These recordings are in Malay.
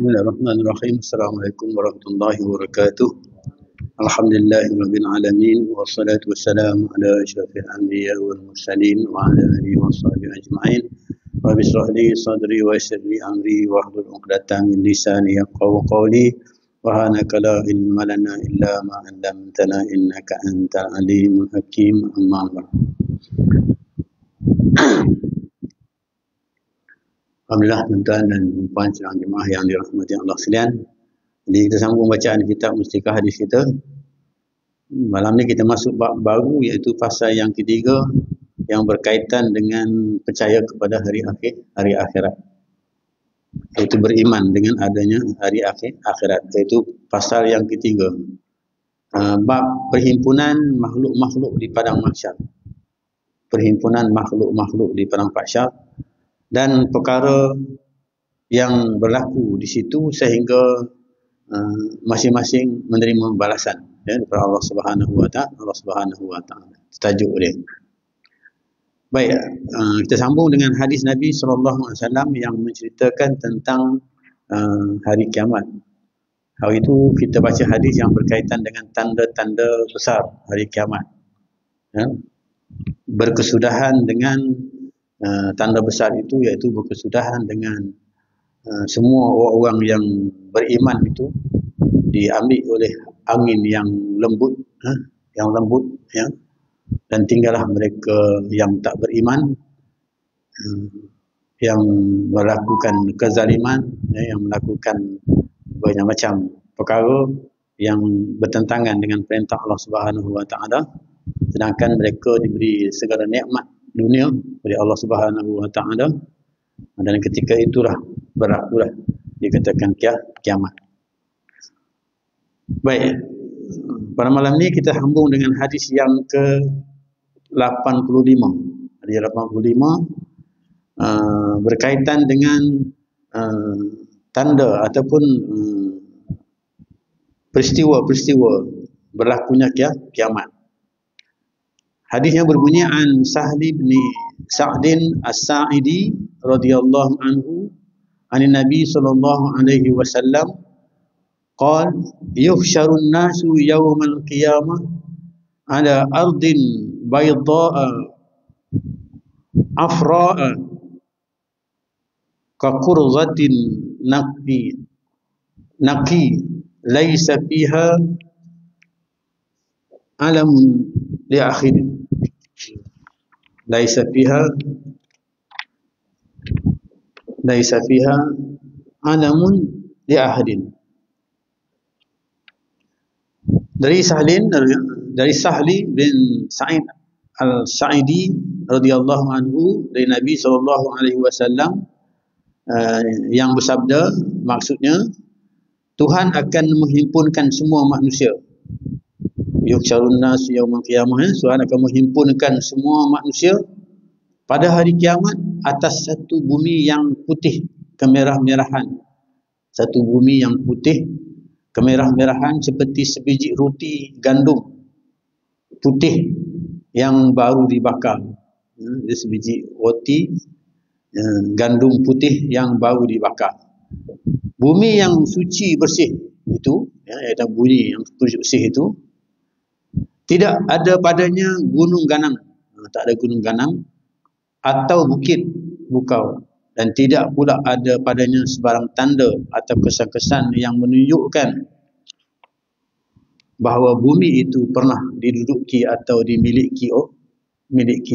Bismillahirrahmanirrahim. Assalamualaikum warahmatullahi wabarakatuh. Alhamdulillahirabbil alamin wassalatu wassalamu ala asyrafil anbiya wal mursalin wa ala alihi washabihi ajma'in. Rabbi shrah li sadri wa yassir li amri wahlul 'uqdatam min lisani yafqahu qawli. Subhanaka la ilma lana illa ma 'allamtana innaka antal alimul hakim. Amma ba'd. Alhamdulillah tuan-tuan dan puan sedang jemaah yang dirahmati Allah sekalian. Jadi kita sambung bacaan kitab Mustikah Hadis kita. Malam ni kita masuk bab baru iaitu fasal yang ketiga yang berkaitan dengan percaya kepada hari akhir, hari akhirat. Iaitu beriman dengan adanya hari akhirat. Iaitu fasal yang ketiga. Bab perhimpunan makhluk-makhluk di padang mahsyar. Perhimpunan makhluk-makhluk di padang mahsyar. Dan perkara yang berlaku di situ sehingga masing-masing menerima balasan daripada Allah Subhanahu wa taala. Tajuk dia. Baik, kita sambung dengan hadis Nabi sallallahu alaihi wasallam yang menceritakan tentang hari kiamat. Hari itu kita baca hadis yang berkaitan dengan tanda-tanda besar hari kiamat. Berkesudahan dengan tanda besar itu iaitu berkesudahan dengan semua orang-orang yang beriman itu diambil oleh angin yang lembut, ya, dan tinggallah mereka yang tak beriman, yang melakukan kezaliman, yang melakukan banyak macam perkara yang bertentangan dengan perintah Allah Subhanahu wa taala, sedangkan mereka diberi segala nikmat dunia oleh Allah Subhanahu wa taala, dan ketika itulah berlakulah dikatakan kiamat. Baik, pada malam ni kita sambung dengan hadis yang ke-85. Hadis 85 berkaitan dengan tanda ataupun peristiwa-peristiwa berlakunya kiamat. Hadisnya berbunyi an Sahli bin Sa'din As-Sa'idi radhiyallahu anhu anin Nabi sallallahu alaihi wasallam qala yuhsyarun nasu yawmal qiyamah ala ardin bayda'a afra'a ka qurzatin naqi laysa fiha alamun li akhirin. Laisa fiha alamun li ahadin. Dari Sahli bin Sa'id Al-Sa'idi radhiyallahu anhu dari Nabi sallallahu alaihi wasallam yang bersabda, maksudnya Tuhan akan menghimpunkan semua manusia. Yuhsyarun nas yaumil qiyamah, Tuhan akan menghimpunkan semua manusia pada hari kiamat atas satu bumi yang putih kemerah-merahan. Satu bumi yang putih kemerah-merahan seperti sebiji roti gandum putih yang baru dibakar. Sebiji roti gandum putih yang baru dibakar. Bumi yang suci bersih itu, iaitu bumi yang suci bersih itu, tidak ada padanya gunung ganang, tak ada gunung ganang atau bukit bukau, dan tidak pula ada padanya sebarang tanda atau kesan-kesan yang menunjukkan bahawa bumi itu pernah diduduki atau dimiliki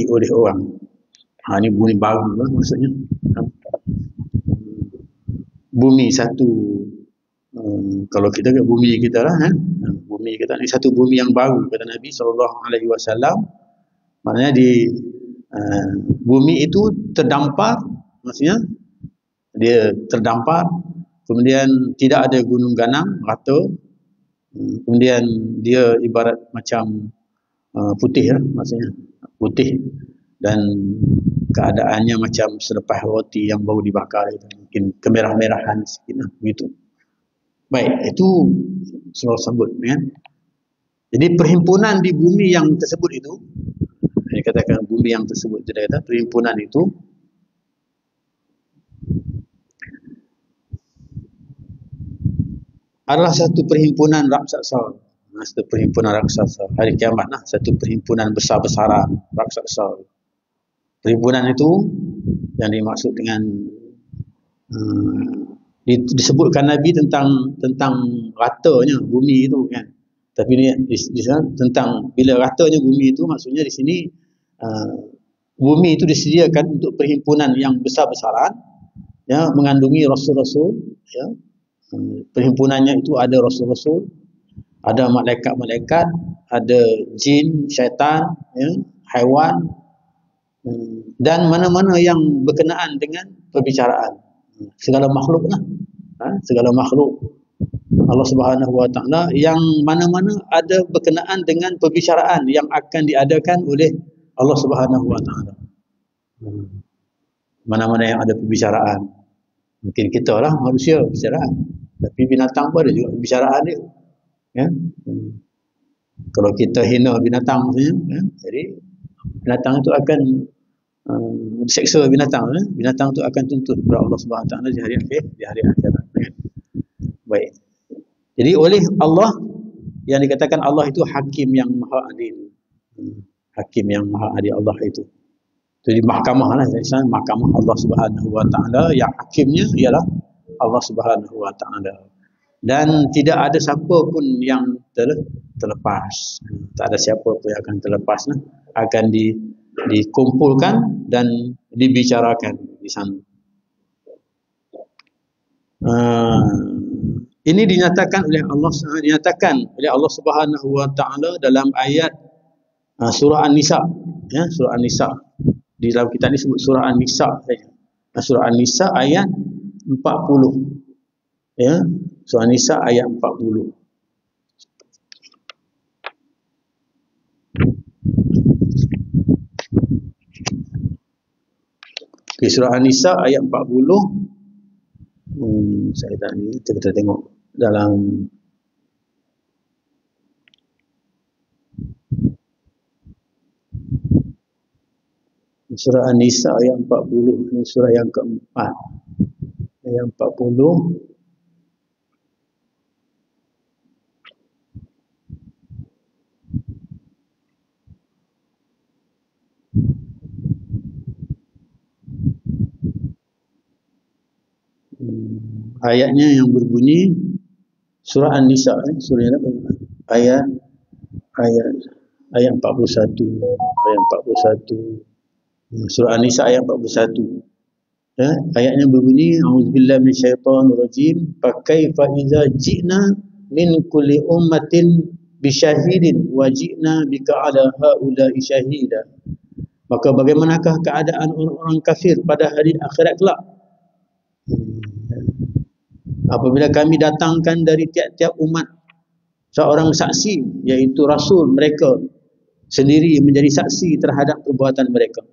oleh orang. Ini bumi baru lah maksudnya. Bumi satu, kalau kita ke bumi kita lah, bumi kita ni satu bumi yang baru kata Nabi SAW. Maknanya di bumi itu terdampar, maksudnya dia terdampar, kemudian tidak ada gunung ganang rata, kemudian dia ibarat macam putih lah, maksudnya putih, dan keadaannya macam selepas roti yang baru dibakar itu, mungkin kemerah-merahan sikit lah, begitu. Baik, itu Rasulullah sebut, kan? Jadi perhimpunan di bumi yang tersebut itu, dikatakan bumi yang tersebut, dia kata perhimpunan itu adalah satu perhimpunan raksasa. Satu perhimpunan raksasa. Hari kiamat lah, satu perhimpunan besar-besaran raksasa. Perhimpunan itu yang dimaksud dengan disebutkan Nabi tentang ratanya bumi itu kan. Tapi ni di sana tentang bila ratanya bumi itu, maksudnya di sini bumi itu disediakan untuk perhimpunan yang besar-besaran, ya, mengandungi rasul-rasul, ya. Perhimpunannya itu ada rasul-rasul, ada malaikat-malaikat, ada jin, syaitan, ya, haiwan, dan mana-mana yang berkenaan dengan perbicaraan. Segala makhluk lah. Segala makhluk Allah Subhanahu Wa Taala yang mana-mana ada berkenaan dengan perbicaraan yang akan diadakan oleh Allah Subhanahu Wa Taala. Mana-mana yang ada perbicaraan. Mungkin kita lah manusia perbicaraan, tapi binatang pun ada juga perbicaraan dia. Ya? Kalau kita hina binatang maksudnya, ya? Jadi binatang itu akan diseksa binatang, ya? Binatang itu akan tuntut kepada Allah Subhanahu Wa Taala di hari akhir, di hari akhirat. Ya? Baik. Jadi oleh Allah yang dikatakan Allah itu hakim yang maha adil. Hakim yang maha adil Allah itu. Jadi mahkamah lah, mahkamah Allah Subhanahu Wa Taala yang hakimnya ialah Allah Subhanahu Wa Taala. Dan tidak ada siapa pun yang terlepas. Tak ada siapa pun yang akan terlepas, nah. Akan dikumpulkan dan dibicarakan di sana. Ini dinyatakan oleh Allah Subhanahu Wa Taala dalam ayat surah An-Nisa, ya, surah An-Nisa. Di dalam kitab ini sebut surah An-Nisa saja. Surah An-Nisa ayat 40. Ya, surah An-Nisa ayat 40. Okay, surah An-Nisa ayat 40. Saya tak ni, kita tengok dalam surah An-Nisa ayat 40, ini surah yang keempat. Ayat 40. Ayatnya yang berbunyi surah An-Nisa, surah yang apa? Ayat 41. Ayat 41. Surah An-Nisa ayat 41. Ya, ayatnya berbunyi auzubillahi minasyaitonirrajim fa kaifa idza ji'na min kulli ummatin bisyahidin wa ji'na bika 'ala haula'i syahida. Maka bagaimanakah keadaan orang-orang kafir pada hari akhirat kelak apabila kami datangkan dari tiap-tiap umat seorang saksi, iaitu rasul mereka sendiri menjadi saksi terhadap perbuatan mereka.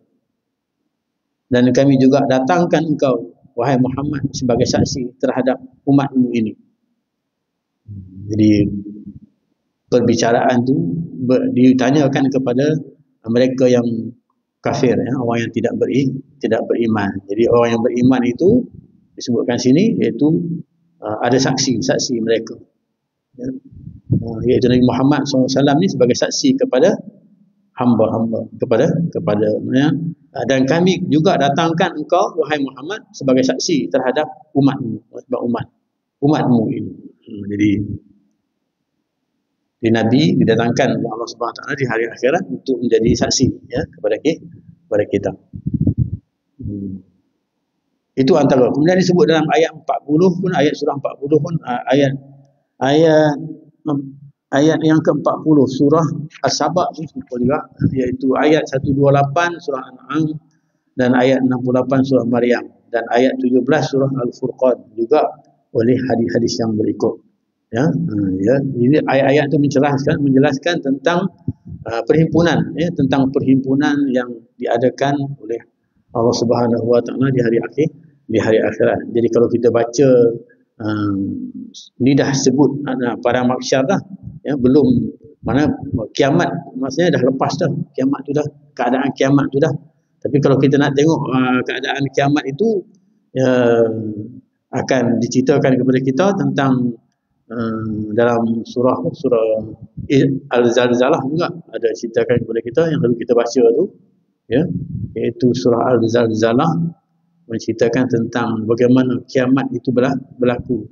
Dan kami juga datangkan engkau, wahai Muhammad, sebagai saksi terhadap umatmu ini. Jadi perbicaraan itu ditanyakan kepada mereka yang kafir, ya, orang yang tidak beriman. Jadi orang yang beriman itu disebutkan sini iaitu ada saksi mereka. Ya. Iaitu Nabi Muhammad SAW ni sebagai saksi kepada hamba-hamba, kepada ya. Dan kami juga datangkan engkau, wahai Muhammad, sebagai saksi terhadap umatmu, umatmu ini. Jadi Nabi didatangkan oleh Allah Subhanahu Wa Taala di hari akhirat untuk menjadi saksi, ya, kepada kita. Itu antara. Kemudian disebut dalam ayat 40 pun, ayat surah 40 pun, ayat yang ke-40 surah As-Saba juga, iaitu ayat 128 surah An'am dan ayat 68 surah Maryam dan ayat 17 surah Al-Furqan juga oleh hadis-hadis yang berikut. Ya, jadi ayat-ayat itu menjelaskan tentang perhimpunan, ya, tentang perhimpunan yang diadakan oleh Allah Subhanahu Wa Taala di hari akhirat. Jadi kalau kita baca ni dah sebut pada mahsyar dah, ya, belum mana kiamat, maksudnya dah lepas dah kiamat tu dah, keadaan kiamat tu dah. Tapi kalau kita nak tengok keadaan kiamat itu, akan diceritakan kepada kita tentang dalam surah Al-Zalzalah juga ada ceritakan kepada kita yang selalu kita baca tu, ya, iaitu surah Al-Zalzalah menceritakan tentang bagaimana kiamat itu berlaku.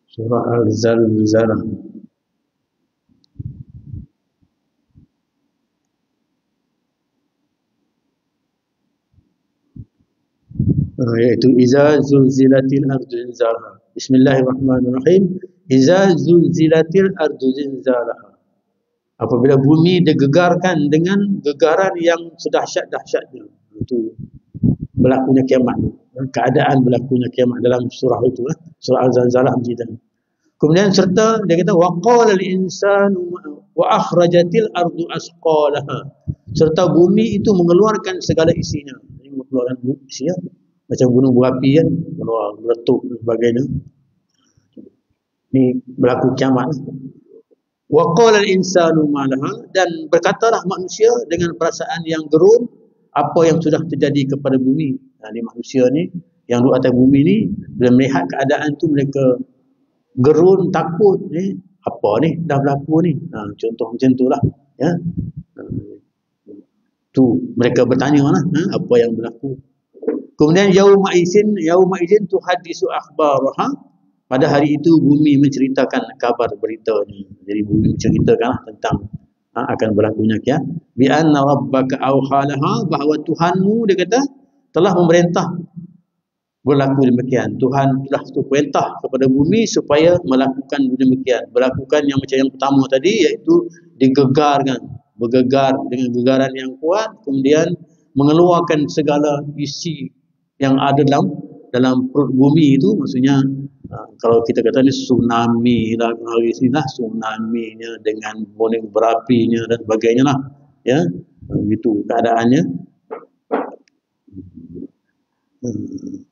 Surah Al-Zalzalah. Iaitu iza zulzilatil ardu zilzalaha. Bismillahirrahmanirrahim. Iza zulzilatil ardu zilzalaha. Apabila bumi digegarkan dengan gegaran yang sedahsyat-dahsyatnya. Itu berlakunya kiamat. Keadaan berlakunya kiamat dalam surah itu, surah Al-Zalzalah menceritakan. Kemudian serta dia kata waqala al-insanu wa akhrajatil ardu asqalaha. Serta bumi itu mengeluarkan segala isinya. Ini mengeluarkan isinya macam gunung berapi kan, keluar meletup dan sebagainya. Ini berlaku kiamat. Wa qala al-insanu ma laha, dan berkatalah manusia dengan perasaan yang gerun apa yang sudah terjadi kepada bumi. Ini manusia ni yang duduk atas bumi ni bila melihat keadaan tu mereka gerun, takut ni, apa ni dah berlaku ni. Contoh macam itulah, ya. Tu mereka bertanya lah, apa yang berlaku. Kemudian yauma idzin tuhaddisu akhbaraha, pada hari itu bumi menceritakan kabar beritanya. Jadi bumi menceritakanlah tentang akan berlakunya kiamat. Bi anna rabbaka awhalaha, bahawa Tuhanmu, dia kata, telah memerintah berlaku demikian. Tuhan telah perintah kepada bumi supaya melakukan demikian. Berlakukan yang macam yang pertama tadi, iaitu digegarkan, bergegar dengan gegaran yang kuat, kemudian mengeluarkan segala isi yang ada dalam perut bumi itu. Maksudnya kalau kita kata ni tsunami lah, hari ini lah tsunami-nya dengan gunung berapinya dan sebagainya lah, ya, begitu keadaannya.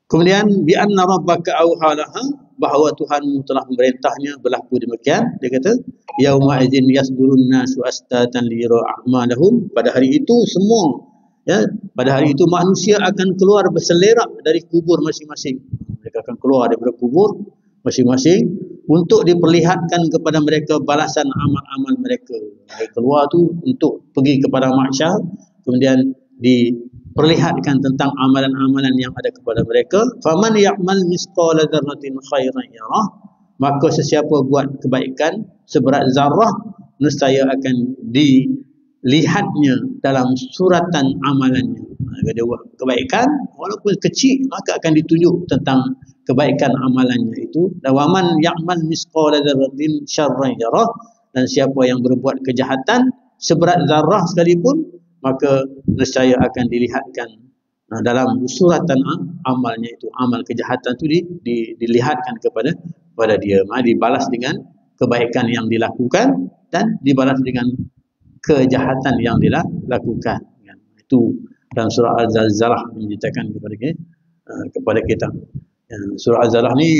Kemudian bi anna rabbaka awhalaha, bahawa Tuhanmu telah memerintahnya berlaku demikian. Dia kata yauma idzin yasdurun nasu astatan liyara a'malahum, pada hari itu semua, ya, pada hari itu manusia akan keluar berselerak dari kubur masing-masing. Mereka akan keluar daripada kubur masing-masing untuk diperlihatkan kepada mereka balasan amal-amal mereka. Mereka keluar tu untuk pergi kepada mahsyar, kemudian diperlihatkan tentang amalan-amalan yang ada kepada mereka. Faman ya'mal misqala dzarratin khairan yarah, maka sesiapa buat kebaikan seberat zarah, nescaya akan dilihatnya dalam suratan amalannya. Dia buat kebaikan walaupun kecil, maka akan ditunjuk tentang kebaikan amalannya itu. Dan waman ya'mal misqala dzarratin syarran yarah, dan siapa yang berbuat kejahatan seberat zarah sekalipun, maka nescaya akan dilihatkan dalam suratan amalnya itu. Amal kejahatan itu dilihatkan kepada dia. Dibalas dengan kebaikan yang dilakukan dan dibalas dengan kejahatan yang dilakukan. Itu dalam surah Al-Zalzalah menceritakan kepada kita. Surah Al-Zalzalah ni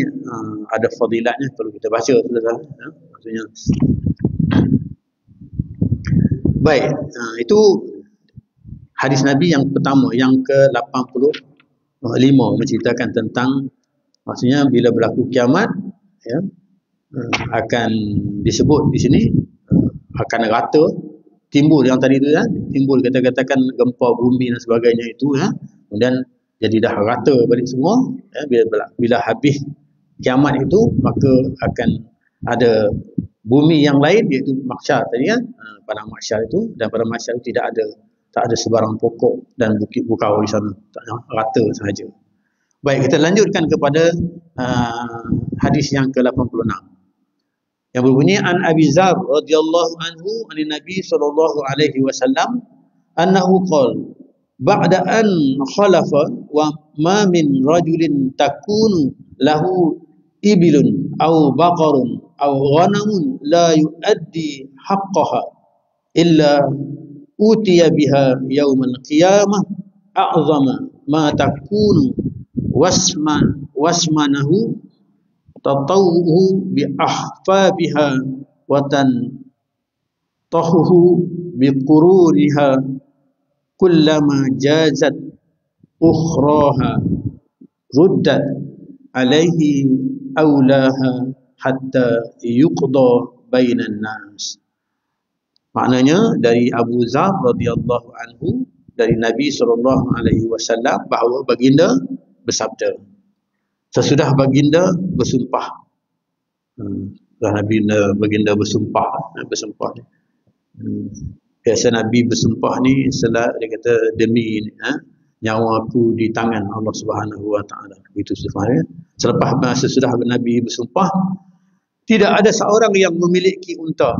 ada fadilatnya kalau kita baca. Maksudnya baik, itu hadis Nabi yang pertama, yang ke-85, menceritakan tentang maksudnya bila berlaku kiamat, ya, akan disebut di sini akan rata, timbul yang tadi tu, ya, timbul katakan gempa bumi dan sebagainya itu, ya, kemudian jadi dah rata balik semua, ya. Bila habis kiamat itu, maka akan ada bumi yang lain, iaitu mahsyar tadi, kan, padang mahsyar itu. Dan pada mahsyar itu tak ada sebarang pokok dan bukit bukau di sana, rata sahaja. Baik, kita lanjutkan kepada hadis yang ke-86 yang berbunyi an Abi Dzar radhiyallahu anhu anin Nabi sallallahu alaihi wasallam annahu qala ba'da an khalafa wa ma min rajulin takunu lahu ibilun aw baqarun aw ghanamun la yuaddi haqqaha illa utiya biha yaumal qiyamah a'zama ma takunu wasmanahu tatawuhu bi ahfabiha wa tantahuhu bi qururiha kullama jazat ukhraha ruddat alaihi aulaha hatta yuqda bainan nas. Maknanya dari Abu Dzar radhiyallahu anhu dari Nabi SAW bahawa baginda bersabda, sesudah baginda bersumpah, baginda bersumpah ni. Biasa Nabi bersumpah ni setelah dia kata demi nyawa aku di tangan Allah Subhanahu Wa Taala. Itu sebenarnya. Sesudah Nabi bersumpah, tidak ada seorang yang memiliki unta.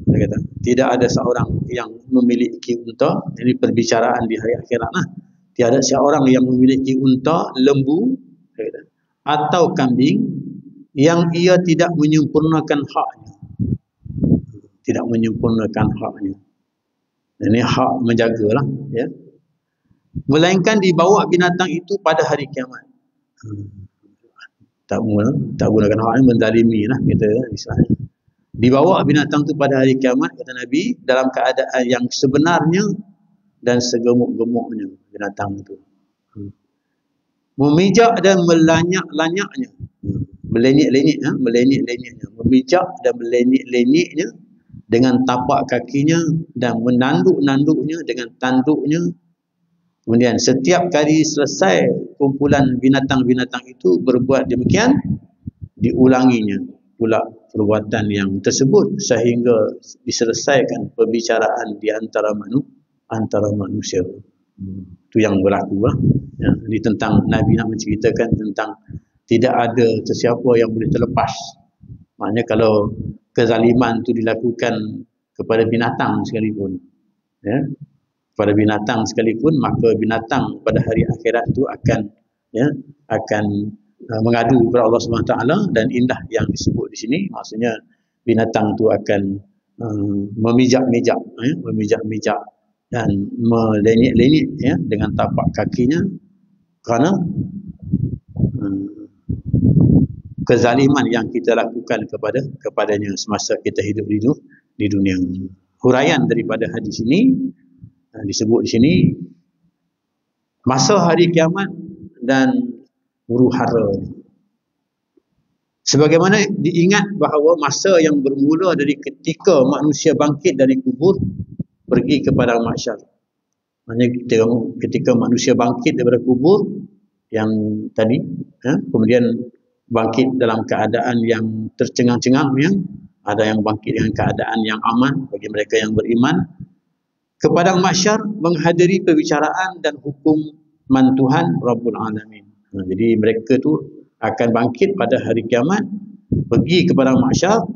Dia kata, tidak ada seorang yang memiliki unta. Ini perbicaraan di hari akhirat lah. Tiada seorang yang memiliki unta, lembu, dia kata, atau kambing yang ia tidak menyempurnakan haknya. Tidak menyempurnakan haknya. Ini hak menjagalah, ya. Melainkan dibawa binatang itu pada hari kiamat. Tak gunakan haknya, menzalimi lah kita istilahnya. Dibawa binatang itu pada hari kiamat, kata Nabi, dalam keadaan yang sebenarnya dan segemuk-gemuknya binatang itu. Memijak dan melanyak-lanyaknya. Melenyek-lenyeknya. Memijak dan melenyek-lenyeknya dengan tapak kakinya dan menanduk-nanduknya dengan tanduknya. Kemudian setiap kali selesai kumpulan binatang-binatang itu berbuat demikian, diulanginya pula perbuatan yang tersebut sehingga diselesaikan perbicaraan di antara manusia. Itu yang berlaku lah. Ya, ini tentang Nabi nak menceritakan tentang tidak ada sesiapa yang boleh terlepas. Maknanya kalau kezaliman itu dilakukan kepada binatang sekalipun, ya, pada binatang sekalipun, maka binatang pada hari akhirat itu akan mengadu kepada Allah SWT. Dan indah yang disebut di sini, maksudnya binatang itu akan memijak-mijak dan melenyek-lenyek, ya, dengan tapak kakinya kerana kezaliman yang kita lakukan kepadanya semasa kita hidup di dunia. Huraian daripada hadis ini disebut di sini masa hari kiamat dan huru-hara. Sebagaimana diingat bahawa masa yang bermula dari ketika manusia bangkit dari kubur pergi kepada mahsyar. Maksudnya ketika manusia bangkit daripada kubur yang tadi, kemudian bangkit dalam keadaan yang tercengang-cengang, ya. Ada yang bangkit dengan keadaan yang aman bagi mereka yang beriman. Kepada mahsyar menghadiri perbicaraan dan hukuman Tuhan Rabbul Alamin. Jadi mereka tu akan bangkit pada hari kiamat, pergi kepada mahsyar,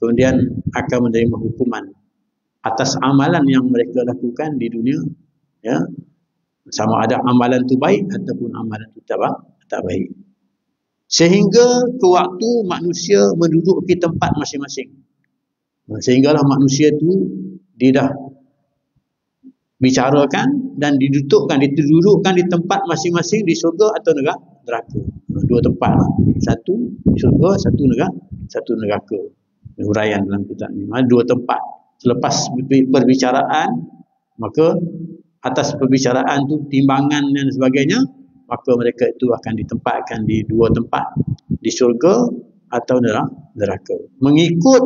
kemudian akan menerima hukuman atas amalan yang mereka lakukan di dunia, ya. Sama ada amalan tu baik ataupun amalan tu tak baik. Sehingga ke waktu manusia menduduki tempat masing-masing. Sehinggalah manusia tu dia dah bicarakan dan didudukkan di tempat masing-masing di syurga atau neraka. Dua tempat lah. Satu syurga, satu neraka. Huraian dalam kitab ni. Dua tempat. Selepas perbicaraan, maka atas perbicaraan tu timbangan dan sebagainya, maka mereka itu akan ditempatkan di dua tempat, di syurga atau neraka. Mengikut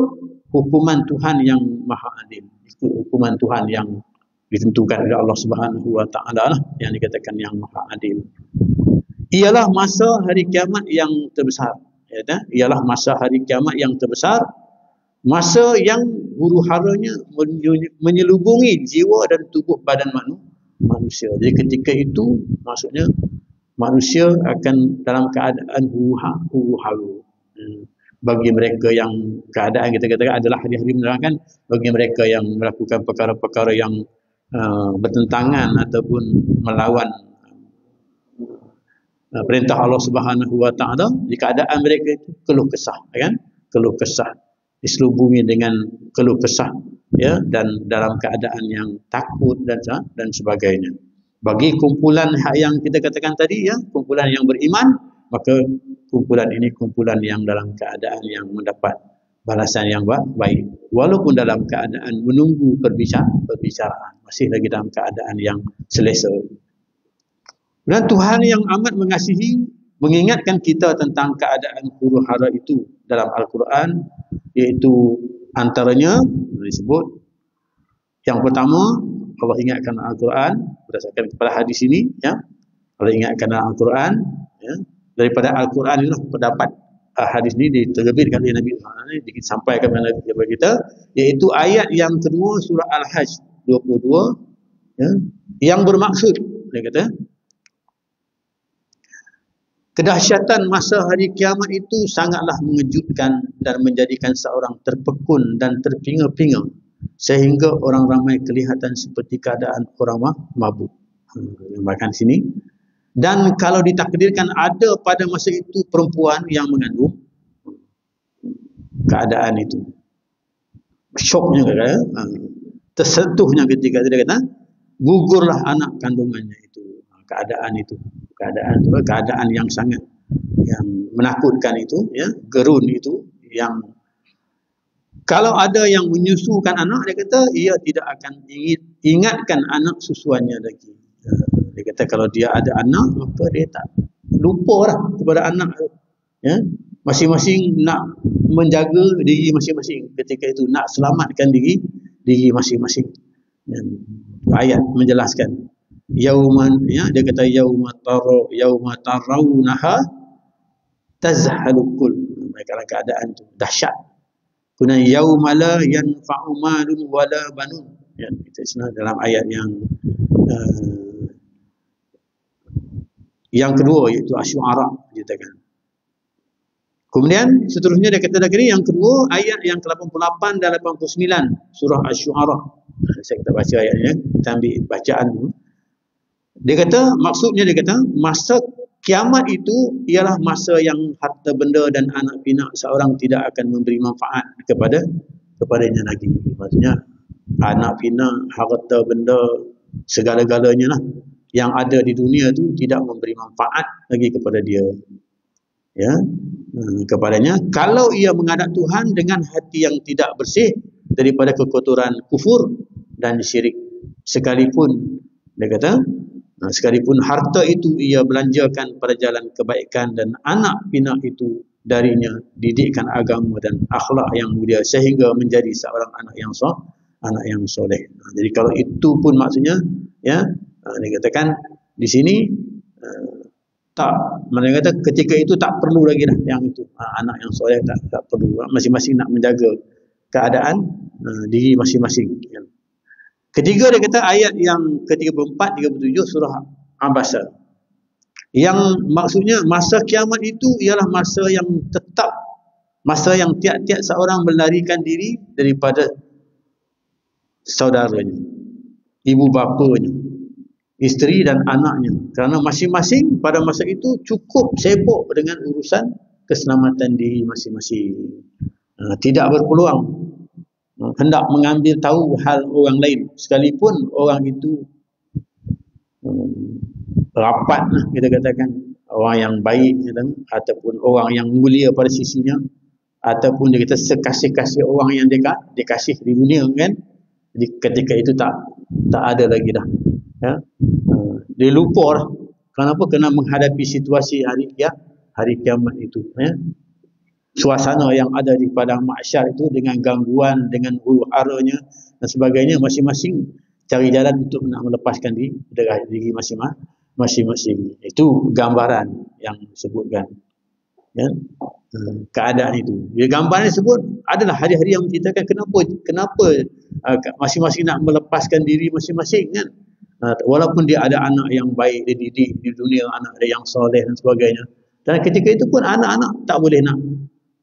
hukuman Tuhan yang Maha Adil. Ikut hukuman Tuhan yang ditentukan oleh Allah Subhanahu Wa Taala lah, yang dikatakan yang Maha Adil. Ialah masa hari kiamat yang terbesar. Ialah masa hari kiamat yang terbesar, masa yang huru-haranya menyelubungi jiwa dan tubuh badan manusia. Jadi ketika itu maksudnya manusia akan dalam keadaan huru-hara. Bagi mereka yang keadaan kita katakan adalah hari-hari menerangkan, bagi mereka yang melakukan perkara-perkara yang bertentangan ataupun melawan perintah Allah Subhanahu Wa Taala, di keadaan mereka itu keluh kesah, kan? Keluh kesah, diselubungi dengan keluh kesah, ya, dan dalam keadaan yang takut dan sebagainya. Bagi kumpulan yang kita katakan tadi, ya, kumpulan yang beriman, maka kumpulan ini kumpulan yang dalam keadaan yang mendapat balasan yang baik, walaupun dalam keadaan menunggu perbicaraan, masih lagi dalam keadaan yang selesa. Dan Tuhan yang amat mengasihi mengingatkan kita tentang keadaan huru-hara itu dalam Al-Quran, iaitu antaranya disebut yang pertama, Allah ingatkan Al-Quran berdasarkan kepada hadis ini, ya. Allah ingatkan Al-Quran, ya. Daripada Al-Quran itulah pendapat hadis ini diterbitkan oleh Nabi disampaikan kepada kita, iaitu ayat yang kedua surah Al-Hajj 22, ya, yang bermaksud, dia kata, kedahsyatan masa hari kiamat itu sangatlah mengejutkan dan menjadikan seorang terpekun dan terpinga-pinga, sehingga orang ramai kelihatan seperti keadaan orang mabuk. Gambarkan sini. Dan kalau ditakdirkan ada pada masa itu perempuan yang mengandung, keadaan itu syoknya, tersentuhnya ketika dia kata gugurlah anak kandungannya itu. Keadaan yang sangat yang menakutkan itu, ya, gerun itu, yang kalau ada yang menyusukan anak, dia kata ia tidak akan ingatkan anak susuannya lagi. Dia kata kalau dia ada anak, maka dia tak lupa lah kepada anak, ya. Masing-masing nak menjaga diri masing-masing ketika itu, nak selamatkan diri masing-masing. Ayat menjelaskan yauman, ya, dia kata yauma tarawunaha tazhalu kull, dalam keadaan itu dahsyat. Kemudian yauma la yanfa'u malun wala banun, ya, kita dalam ayat yang kedua, iaitu Asy-Syu'ara dikatakan. Kemudian seterusnya dia kata lagi yang kedua, ayat yang ke-88 dan 89 surah Asy-Syu'ara. Saya kita baca ayatnya, kita ambil bacaan dulu. Dia kata, maksudnya dia kata, masa kiamat itu ialah masa yang harta benda dan anak pinak seorang tidak akan memberi manfaat kepadanya lagi. Maksudnya anak pinak, harta benda, segala-galanya lah yang ada di dunia itu tidak memberi manfaat lagi kepada dia, ya, kepadanya, kalau ia menghadap Tuhan dengan hati yang tidak bersih daripada kekotoran kufur dan syirik, sekalipun dia kata sekalipun harta itu ia belanjakan pada jalan kebaikan dan anak pinak itu darinya didikan agama dan akhlak yang mulia sehingga menjadi seorang anak yang soleh. Jadi kalau itu pun maksudnya, ya, dikatakan di sini tak, mereka kata ketika itu tak perlu lagi dah yang itu, anak yang soleh tak perlu, masing-masing nak menjaga keadaan diri masing-masing, ya. Ketiga, dia kata ayat yang ke-34 37 surah Abasa, yang maksudnya masa kiamat itu ialah masa yang tetap, masa yang tiap-tiap seorang melarikan diri daripada saudaranya, ibu bapanya, isteri dan anaknya, kerana masing-masing pada masa itu cukup sibuk dengan urusan keselamatan diri masing-masing, tidak berpeluang hendak mengambil tahu hal orang lain, sekalipun orang itu rapat, kita katakan orang yang baik, ataupun orang yang mulia pada sisinya, ataupun dia kata sekasih-kasih orang yang dia kasih di dunia, kan. Jadi ketika itu tak ada lagi dah, ya. Dia lupa lah. Kenapa? Kena menghadapi situasi hari kiamat itu, ya. Suasana yang ada di padang mahsyar itu dengan gangguan, dengan huru-haranya dan sebagainya, masing-masing cari jalan untuk nak melepaskan diri masing-masing. Itu gambaran yang disebutkan, ya, keadaan itu. Dia gambaran sebut adalah hari-hari yang menceritakan kenapa masing-masing nak melepaskan diri masing-masing, kan. Walaupun dia ada anak yang baik, dia didik di dunia, anak dia yang soleh dan sebagainya, dan ketika itu pun anak-anak tak boleh nak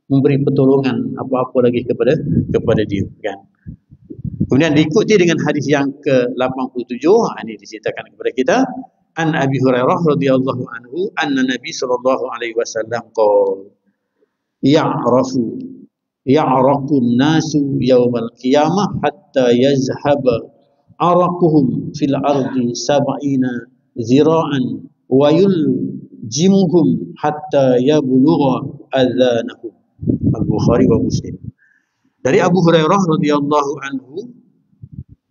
memberi pertolongan apa-apa lagi kepada dia, kan. Kemudian diikuti dengan hadis yang ke-87, ini diceritakan kepada kita, an Abi Hurairah radhiyallahu anhu anna Nabi sallallahu alaihi wasallam qala ya'raqun nasu yaumal qiyamah hatta yazhaba araquhum fil ardi sab'ina zira'an wa yuljimuhum hatta yablugha adhanahum. Al-Bukhari wa Muslim. Dari Abu Hurairah radhiyallahu anhu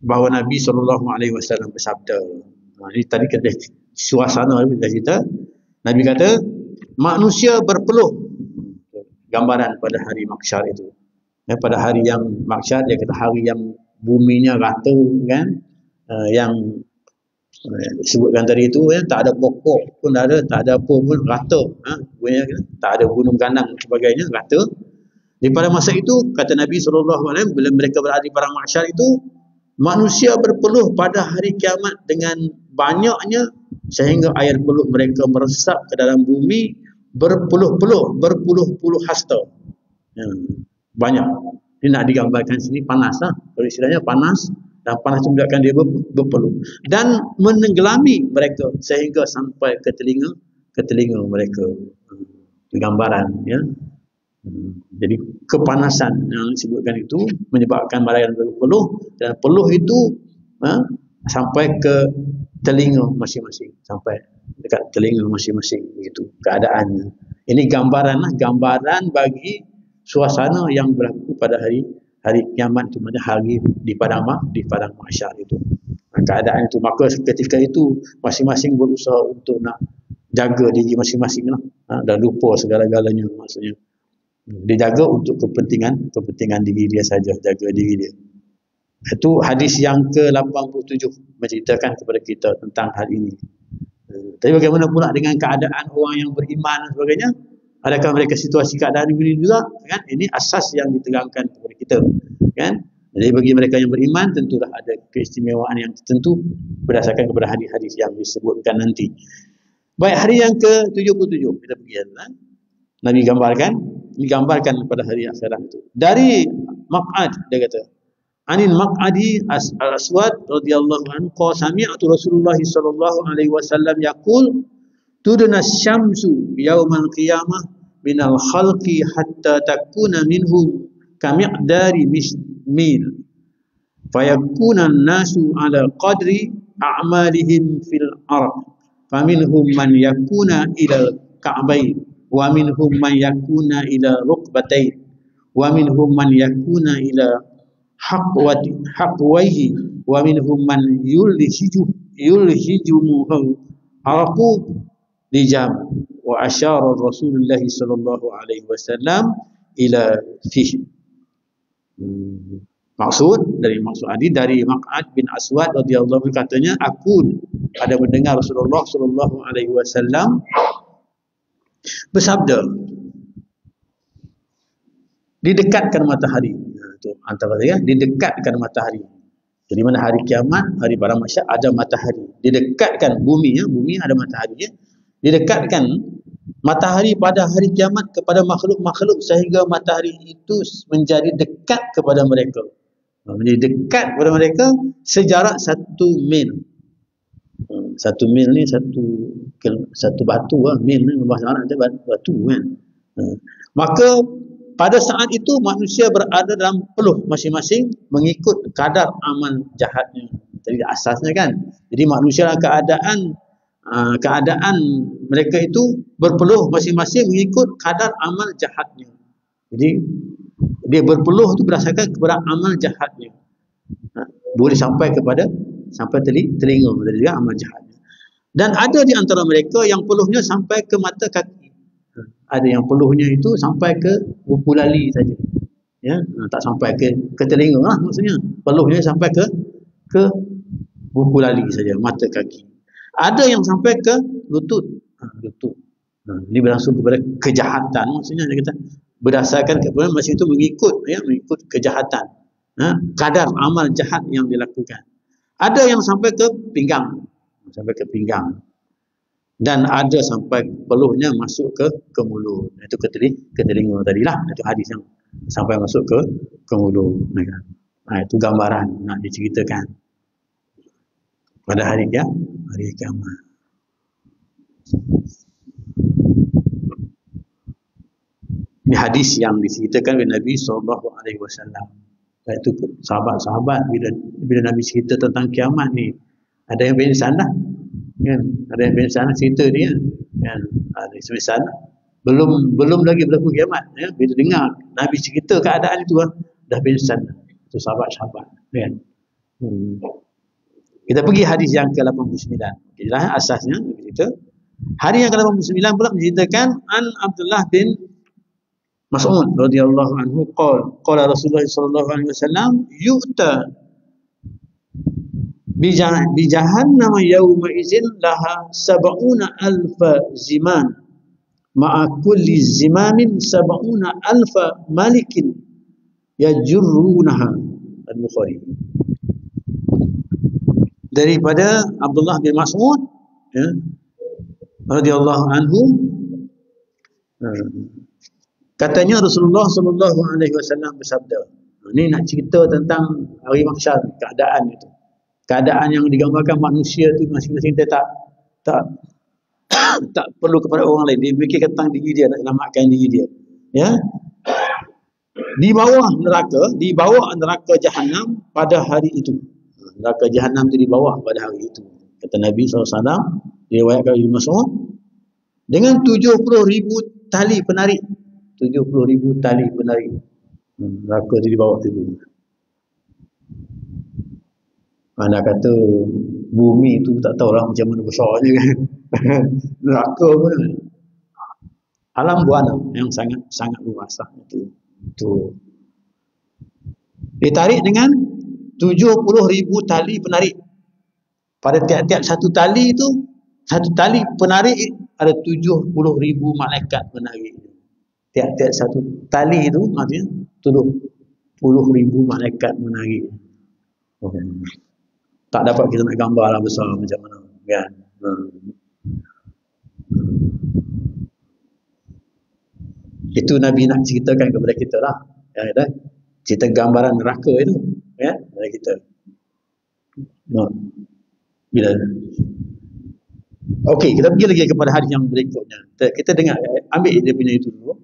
bahawa Nabi sallallahu alaihi wasallam bersabda. Ini tadi kita suasana kita cerita. Nabi kata manusia berpeluh. Gambaran pada hari mahsyar itu. Pada hari yang mahsyar, dia kata hari yang buminya rata kan, yang disebutkan tadi itu tak ada pokok pun ada, tak ada apa pun, rata, tak ada gunung ganang dan sebagainya, rata. Di pada masa itu kata Nabi SAW, bila mereka berada di padang mahsyar itu, manusia berpeluh pada hari kiamat dengan banyaknya sehingga air peluh mereka meresap ke dalam bumi berpuluh-puluh hasta. Banyak. Ini nak digambarkan sini panas lah. Kalau istilahnya panas, dan panas itu menyebabkan dia berpeluh dan menenggelami mereka sehingga sampai ke telinga mereka. Gambaran, ya. Jadi kepanasan yang disebutkan itu menyebabkan mereka berpeluh, dan peluh itu sampai ke telinga masing-masing, sampai dekat telinga masing-masing, begitu keadaannya. Ini gambaran bagi suasana yang berlaku pada hari kiamat, di mana hari di padang mahsyar itu. Keadaan itu, maka ketika itu masing-masing berusaha untuk nak jaga diri masing-masing lah, dan lupa segala-galanya, maksudnya dia jaga untuk kepentingan diri dia saja, jaga diri dia. Itu hadis yang ke-87 menceritakan kepada kita tentang hal ini. Tapi bagaimana pula dengan keadaan orang yang beriman dan sebagainya? Adakah mereka situasi keadaan begini juga? Kan? Ini asas yang diterangkan kepada kita. Kan? Jadi bagi mereka yang beriman tentulah ada keistimewaan yang tertentu berdasarkan kepada hadis-hadis yang disebutkan nanti. Baik, hari yang ke-77 kita pergi. Nabi digambarkan pada hari akhirat itu. Dari Maq'ad, dia kata, Anil Maq'adi al-Aswad radhiyallahu anhu qala sami'tu Rasulullah sallallahu alaihi wasallam yaqul tudna asy-syamsu yaumal qiyamah minal khalqi hatta takuna minhum kami'dari mil fayakuna an-nasu ala qadri a'malihim fil ard faminhum man yakuna ila al-ka'bayn wa minhum man yakuna ila rukbatain wa minhum man yakuna ila haqwaihi wa minhum man yulhijumuhu araqu dijam wa asyara Rasulullah sallallahu alaihi wasallam ila fihi. Maksud hadis dari Maq'ad bin Aswad radhiyallahu anhu, katanya aku ada mendengar Rasulullah sallallahu alaihi wasallam bersabda, didekatkan matahari. Itu antara dia, didekatkan matahari. Jadi mana hari kiamat, hari padang mahsyar ada matahari. Didekatkan bumi ada matahari. Didekatkan matahari pada hari kiamat kepada makhluk-makhluk sehingga matahari itu menjadi dekat kepada mereka. Menjadi dekat kepada mereka sejarak 1 mil. 1 mil ni satu batu lah. Mil ni bahasa Arab dia batu kan. Maka pada saat itu manusia berada dalam peluh masing-masing mengikut kadar amal jahatnya. Jadi asasnya kan. Jadi manusia dalam keadaan mereka itu berpeluh masing-masing mengikut kadar amal jahatnya. Jadi dia berpeluh itu berdasarkan kepada amal jahatnya. Boleh sampai telinga dari juga amal jahatnya. Dan ada di antara mereka yang peluhnya sampai ke mata kaki. Ada yang peluhnya itu sampai ke buku lali saja. Ya, tak sampai ke telinga lah maksudnya. Peluhnya sampai ke buku lali saja, mata kaki. Ada yang sampai ke lutut. Ini berlangsung kepada kejahatan, maksudnya dia kata berdasarkan kepada masing itu mengikut kejahatan. Kadar amal jahat yang dilakukan. Ada yang sampai ke pinggang. Dan ada sampai peluhnya masuk ke mulut. Itu ke telinga tadilah. Itu hadis yang sampai masuk ke mulut. Itu gambaran nak diceritakan pada hari kiamat. Ini hadis yang diceritakan oleh Nabi SAW. Itu sahabat-sahabat bila Nabi cerita tentang kiamat ni, ada yang pingsan lah. Kan? Ada yang pingsan cerita dia. Kan? Ada yang pingsan. Belum lagi berlaku kiamat. Ya? Bila dengar Nabi cerita keadaan itu, dah pingsan. Itu sahabat-sahabat. Kan? Kita pergi hadis yang ke-89. Inilah asasnya Nabi cerita. Hadis yang ke-89 pula menceritakan an Abdullah bin Mas'ud radhiyallahu anhu qala Rasulullah sallallahu alaihi wasallam yu'ta bi jahannam yawma idzin laha sab'una alfa ziman ma'a kulli zimamin sab'una alfa malikin yajurrunaha. Al-Bukhari. Daripada Abdullah bin Mas'ud ya, radhiyallahu anhu, katanya Rasulullah sallallahu alaihi wasallam bersabda. Ini nak cerita tentang hari mahsyar, keadaan itu. Keadaan yang digambarkan manusia tu masing-masing dia tak tak perlu kepada orang lain. Dia fikir tentang diri dia, nak selamatkan diri dia. Ya. Di bawah neraka Jahannam pada hari itu. Neraka Jahannam itu di bawah pada hari itu. Kata Nabi SAW, diriwayatkan oleh Mas'ud, dengan 70,000 tali penarik. 70,000 tali penarik. Neraka itu di bawah itu. Mana kata bumi itu tak tahulah macam mana besarnya kan. Neraka pun alam buana yang sangat luas lah itu. Ditarik dengan 70,000 tali penarik. Pada tiap-tiap satu tali itu, satu tali penarik ada 70,000 malaikat penarik. Tiap-tiap satu tali itu maksudnya 70,000 malaikat menarik. Tak dapat kita nak gambar lah besar macam mana kan. Itu Nabi nak ceritakan kepada kita lah. Ya, cerita gambaran neraka itu ya, kepada kita. Bila okey, kita pergi lagi kepada hadis yang berikutnya. Kita dengar, ambil dia punya itu dulu.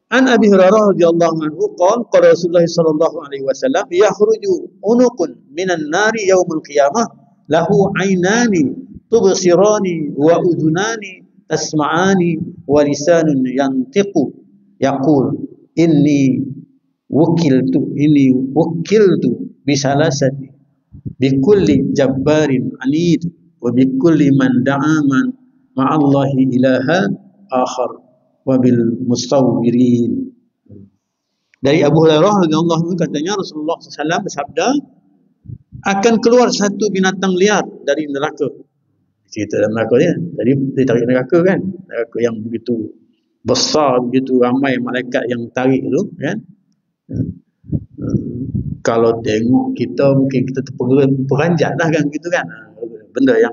An Abi Hurairah radhiyallahu anhu qala Rasulullah sallallahu alaihi wasallam yakhruju unuqun minan nari yaumil qiyamah lahu aynani tubsirani wa udhunani tasma'ani wa lisanun yantiqu yaqul inni wukiltu bisalasati bikulli jabbarin anid wa bikulli man da'aman ma'allahi ilaha akhar wa bil mustawwirin. Dari Abu Hurairah radhiyallahu anhu katanya Rasulullah SAW bersabda, akan keluar satu binatang liar dari neraka. Cerita dalam neraka dia. Tadi dia tarik neraka kan. Neraka yang begitu besar, begitu ramai malaikat yang tarik tu kan. Kalau tengok kita mungkin kita terperanjat lah kan gitu kan. Benda yang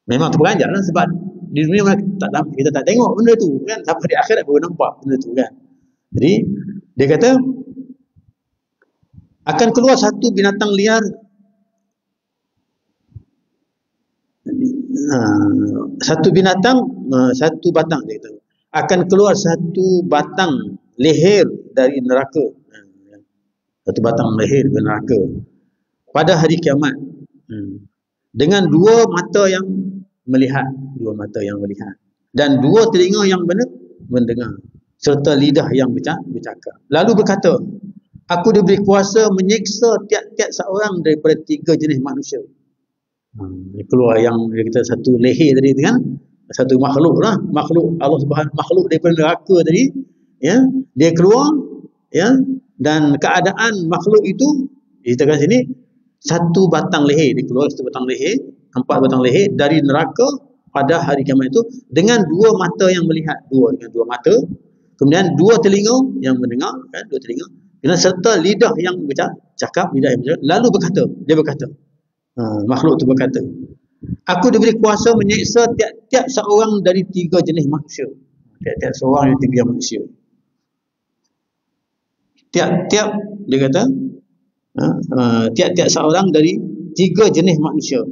memang terperanjat lah sebab di dunia kita tak tengok benda tu kan. Sampai di akhirat baru nampak benda tu kan. Jadi dia kata akan keluar satu binatang liar, satu batang dia kata, akan keluar satu batang leher dari neraka, satu batang leher dari neraka pada hari kiamat, dengan dua mata yang melihat, dan dua telinga yang mendengar, serta lidah yang bercakap. Lalu berkata, aku diberi kuasa menyiksa tiap-tiap seorang daripada tiga jenis manusia. Keluar yang kita satu leher tadi kan, satu makhluk lah, makhluk Allah Subhanahu, makhluk daripada neraka tadi ya, dia keluar ya, dan keadaan makhluk itu diceritakan sini satu batang leher, dia keluar satu batang leher, 4 batang leher dari neraka pada hari kiamat itu dengan dua mata yang melihat, dengan dua mata, kemudian dua telinga yang mendengar kan, dua telinga, dan serta lidah yang bercakap, lalu dia berkata, makhluk itu berkata, aku diberi kuasa menyiksa tiap-tiap seorang dari tiga jenis manusia. Tiap-tiap seorang dari tiga manusia. Tiap-tiap, dia kata, tiap-tiap seorang dari tiga jenis manusia.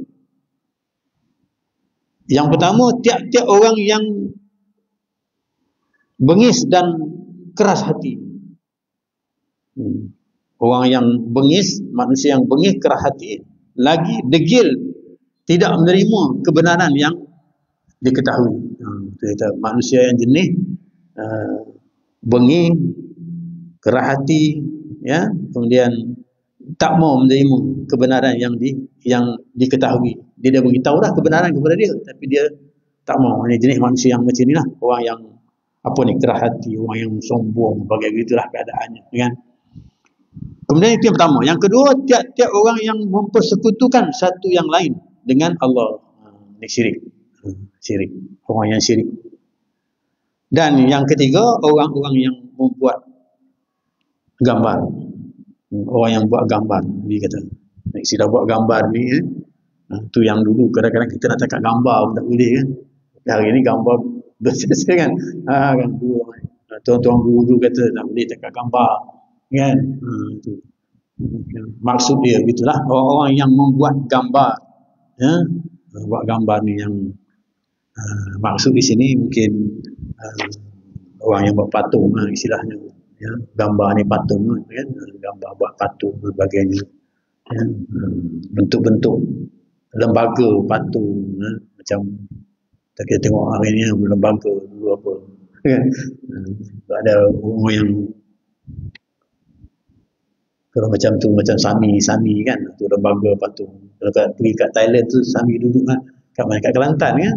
Yang pertama, tiap-tiap orang yang bengis dan keras hati. Orang yang bengis, manusia yang bengis, keras hati, lagi degil, tidak menerima kebenaran yang diketahui. Manusia yang jenis bengis, keras hati, ya, kemudian tak mau menerima kebenaran yang diketahui. Dia dah beritahu dah kebenaran kepada dia, tapi dia Tak mau. Ini jenis manusia yang macam ni lah. Orang yang apa ni, keras hati, orang yang sombong, bagai gitulah keadaannya, kan? Kemudian itu yang pertama. Yang kedua, tiap-tiap orang yang mempersekutukan satu yang lain dengan Allah. Ini syirik. Syirik. Orang yang syirik. Dan yang ketiga, orang-orang yang membuat gambar. Orang yang buat gambar. Dia kata, sudah buat gambar ni, tu yang dulu kadang-kadang kita nak cakap gambar pun tak boleh, kan? Hari ni gambar berselesa, kan? Kan dulu tuan-tuan guru dulu kata tak boleh cakap gambar, kan? Tu. Maksud dia gitulah, orang-orang yang membuat gambar, ya, buat gambar ni yang maksud di sini mungkin orang yang buat patung lah istilahnya, ya, gambar ni patung kan, gambar buat patung dan sebagainya, ya, bentuk-bentuk lembaga patung, ya, macam kita tengok hari ni lembaga dulu apa, kan? Ada orang yang kalau macam tu, macam Sami kan, tu lembaga patung. Kalau pergi kat Thailand tu Sami duduk kan, kat Kelantan kan,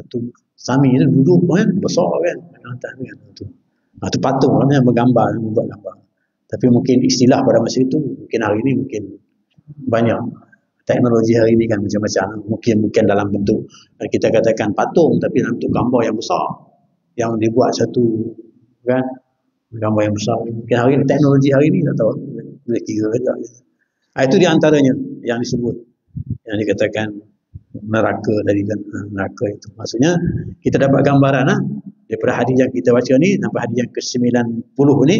tu Sami tu duduk kan, besar kan, Kelantan kan, tu. Tu patung lah yang bergambar, yang membuat gambar. Tapi mungkin istilah pada masa itu, mungkin hari ini mungkin banyak. Teknologi hari ini kan macam-macam. Mungkin dalam bentuk, kita katakan patung, tapi dalam bentuk gambar yang besar, yang dibuat satu, kan, gambar yang besar. Mungkin hari ini, teknologi hari ini tak tahu, boleh kira juga. Itu di antaranya yang disebut, yang dikatakan neraka tadi kan, neraka itu. Maksudnya kita dapat gambaran daripada hadis yang kita baca ni sampai hadis yang ke-90 ni,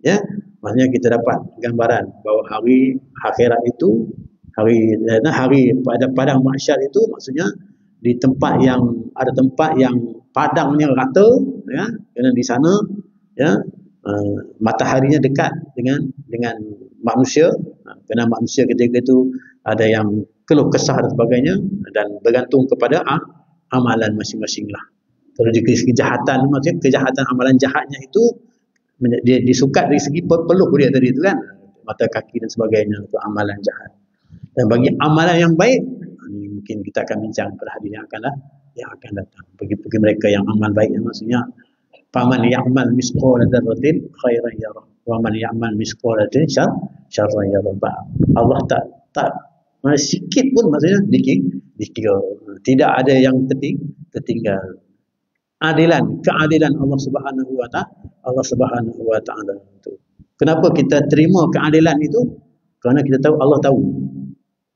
ya, maksudnya kita dapat gambaran bahawa hari akhirat itu, hari pada padang mahsyar itu, maksudnya di tempat yang ada tempat yang padangnya rata, ya, kerana di sana, ya, mataharinya dekat dengan manusia, kerana manusia ketika itu ada yang keluh kesah dan sebagainya, dan bergantung kepada amalan masing-masing lah. Kalau di kejahatan, maksudnya kejahatan, amalan jahatnya itu dia disukat dari segi peluh dia tadi itu kan, mata kaki dan sebagainya, itu amalan jahat. Dan bagi amalan yang baik, ini mungkin kita akan bincang pada hadis yang akan datang. Bagi mereka yang amal baik, maksudnya faman ya'mal misqala dzarratin khairan yarah wa man ya'mal misqala dzarratin syarran yarah. Allah tak sikit pun maksudnya dikira, tidak ada yang tertinggal. Keadilan Allah Subhanahu wa taala itu. Kenapa kita terima keadilan itu? Kerana kita tahu, Allah tahu.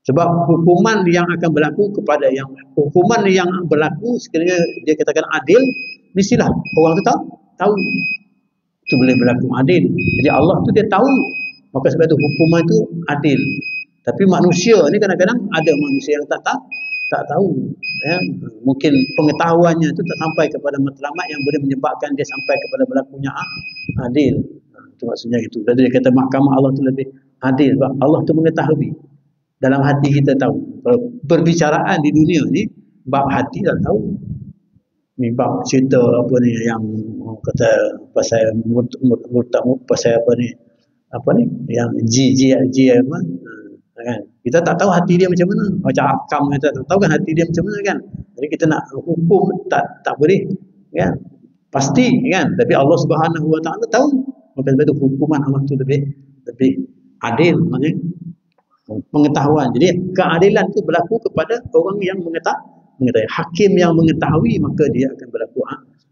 Sebab hukuman yang akan berlaku sekiranya dia katakan adil, mestilah orang tu tahu itu boleh berlaku adil. Jadi Allah tu dia tahu, maka sebab itu hukuman itu adil. Tapi manusia ni kadang-kadang ada manusia yang tak tahu, ya. Mungkin pengetahuannya itu tak sampai kepada matlamat yang boleh menyebabkan dia sampai kepada berlakunya adil. Itu maksudnya itu. Jadi dia kata mahkamah Allah tu lebih adil, sebab Allah tu mengetahui. Dalam hati kita tahu. Kalau perbicaraan di dunia ni, bab hati tak tahu. Ni bab cerita apa ni yang kata pasal pasal apa ni yang G apa, kan? Kita tak tahu hati dia macam mana. Macam akam kita tak tahu kan hati dia macam mana, kan? Jadi kita nak hukum tak boleh, kan? Pasti, kan? Tapi Allah Subhanahu wa taala tahu. Maka sebab itu hukuman Allah tu lebih adil, maksudnya pengetahuan. Jadi keadilan itu berlaku kepada orang yang mengetahui. Hakim yang mengetahui, maka dia akan berlaku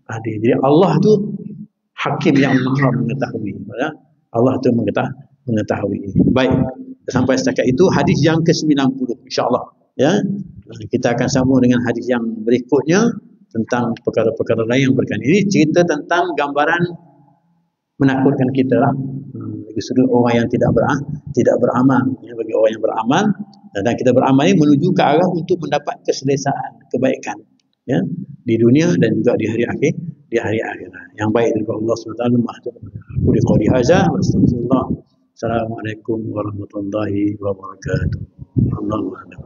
adil. Jadi Allah tu hakim yang maha mengetahui, ya? Allah tu mengetahui. Baik, sampai setakat itu hadis yang ke-90 insya-Allah, ya. Kita akan sambung dengan hadis yang berikutnya tentang perkara-perkara lain yang berkaitan. Ini cerita tentang gambaran menakutkan kita lah. Bagi sudut orang yang tidak beramal, ya, bagi orang yang beramal, dan kita beramal ini menuju ke arah untuk mendapat keselesaan, kebaikan, ya, di dunia dan juga di hari akhirat. Yang baik daripada Allah SWT. Aku liqauli hadza wa astagfirullah. Assalamualaikum warahmatullahi wabarakatuh. Allahu a'lam.